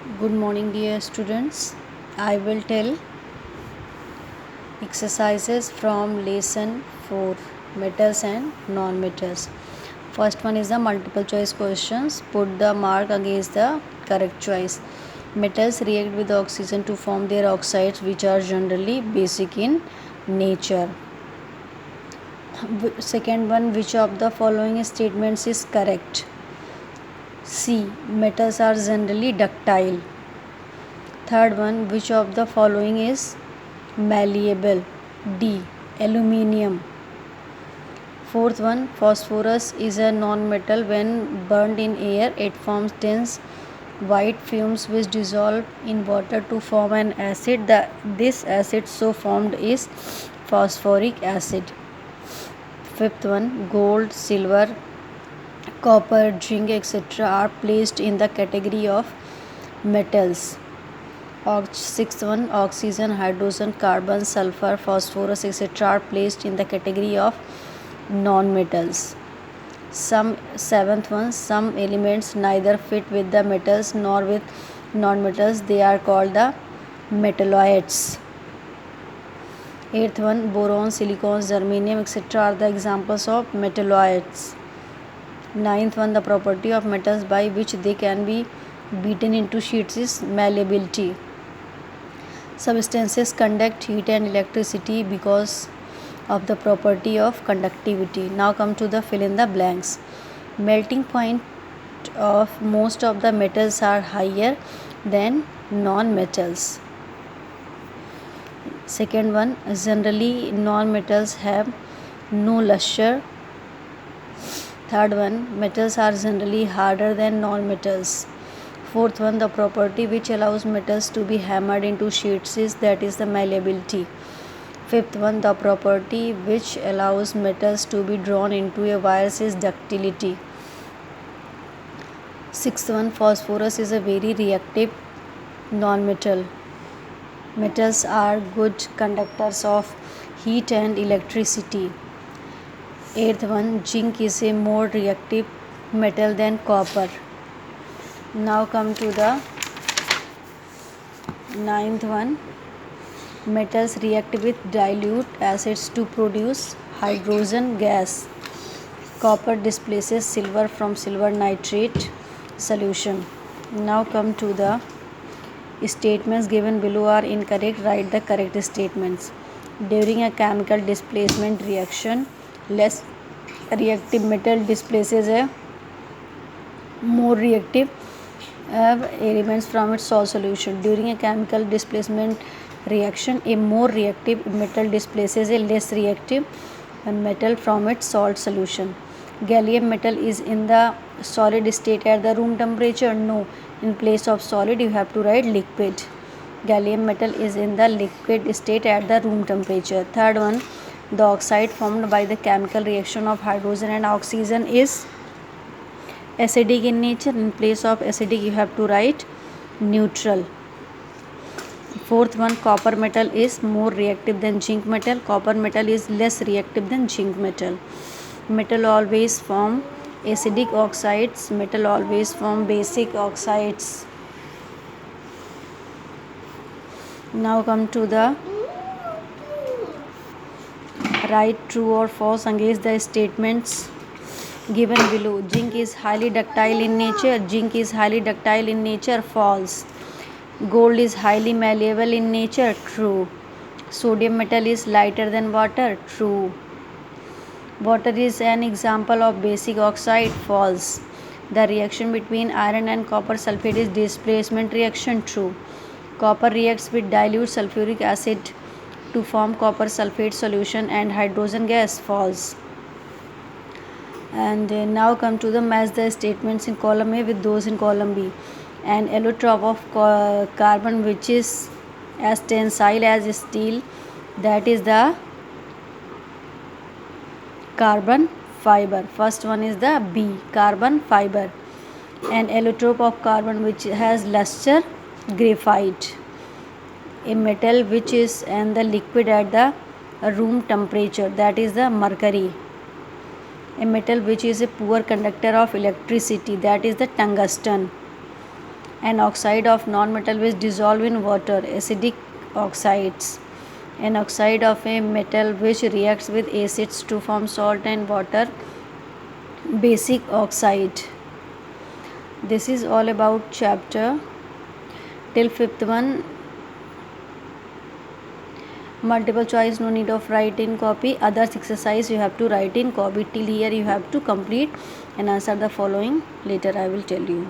Good morning, dear students. I will tell exercises from lesson 4, metals and non-metals. First one is the multiple choice questions. Put the mark against the correct choice. Metals react with oxygen to form their oxides, which are generally basic in nature. Second one, which of the following statements is correct? C. Metals are generally ductile. Third one, which of the following is malleable? D. Aluminium. Fourth one, phosphorus is a non-metal. When burned in air, it forms dense white fumes which dissolve in water to form an acid. This acid so formed is phosphoric acid. Fifth one, gold, silver, copper, zinc, etc. are placed in the category of metals. Sixth one, oxygen, hydrogen, carbon, sulfur, phosphorus, etc. are placed in the category of non-metals. Seventh one, some elements neither fit with the metals nor with non-metals. They are called the metalloids. Eighth one, boron, silicon, germanium, etc. are the examples of metalloids. Ninth one, the property of metals by which they can be beaten into sheets is malleability. Substances conduct heat and electricity because of the property of conductivity. Now come to the fill in the blanks. Melting point of most of the metals are higher than non-metals. Second one, generally non-metals have no luster. Third one, metals are generally harder than non-metals. Fourth one, the property which allows metals to be hammered into sheets is the malleability. Fifth one, the property which allows metals to be drawn into a wire is ductility. Sixth one, phosphorus is a very reactive non-metal. Metals are good conductors of heat and electricity. Eighth one, zinc is a more reactive metal than copper. Now come to the ninth one. Metals react with dilute acids to produce hydrogen gas. Copper displaces silver from silver nitrate solution. Now come to the statements given below are incorrect. Write the correct statements. During a chemical displacement reaction, less reactive metal displaces a more reactive elements from its salt solution. During a chemical displacement reaction, a more reactive metal displaces a less reactive metal from its salt solution. Gallium metal is in the solid state at the room temperature. No, in place of solid you have to write liquid. Gallium metal is in the liquid state at the room temperature. Third one, the oxide formed by the chemical reaction of hydrogen and oxygen is acidic in nature. In place of acidic you have to write neutral. Fourth one, copper metal is more reactive than zinc metal. Copper metal is less reactive than zinc metal. Metal always form acidic oxides. Metal always form basic oxides. Now come to the write true or false against the statements given below. Zinc is highly ductile in nature. Zinc is highly ductile in nature. False. Gold is highly malleable in nature. True. Sodium metal is lighter than water. True. Water is an example of basic oxide. False. The reaction between iron and copper sulfate is displacement reaction. True. Copper reacts with dilute sulfuric acid to form copper sulfate solution and hydrogen gas. False. And now come to the match the statements in column A with those in column B. An allotrope of carbon which is as tensile as steel, that is the carbon fiber. First one is the B, carbon fiber. An allotrope of carbon which has luster, graphite. A metal which is and the liquid at the room temperature, that is the mercury. A metal which is a poor conductor of electricity, that is the tungsten. An oxide of non-metal which dissolve in water, acidic oxides. An oxide of a metal which reacts with acids to form salt and water, basic oxide. This is all about chapter till fifth one. Multiple choice, no need of write in copy. Others exercise you have to write in copy. Till here you have to complete and answer the following. Later I will tell you.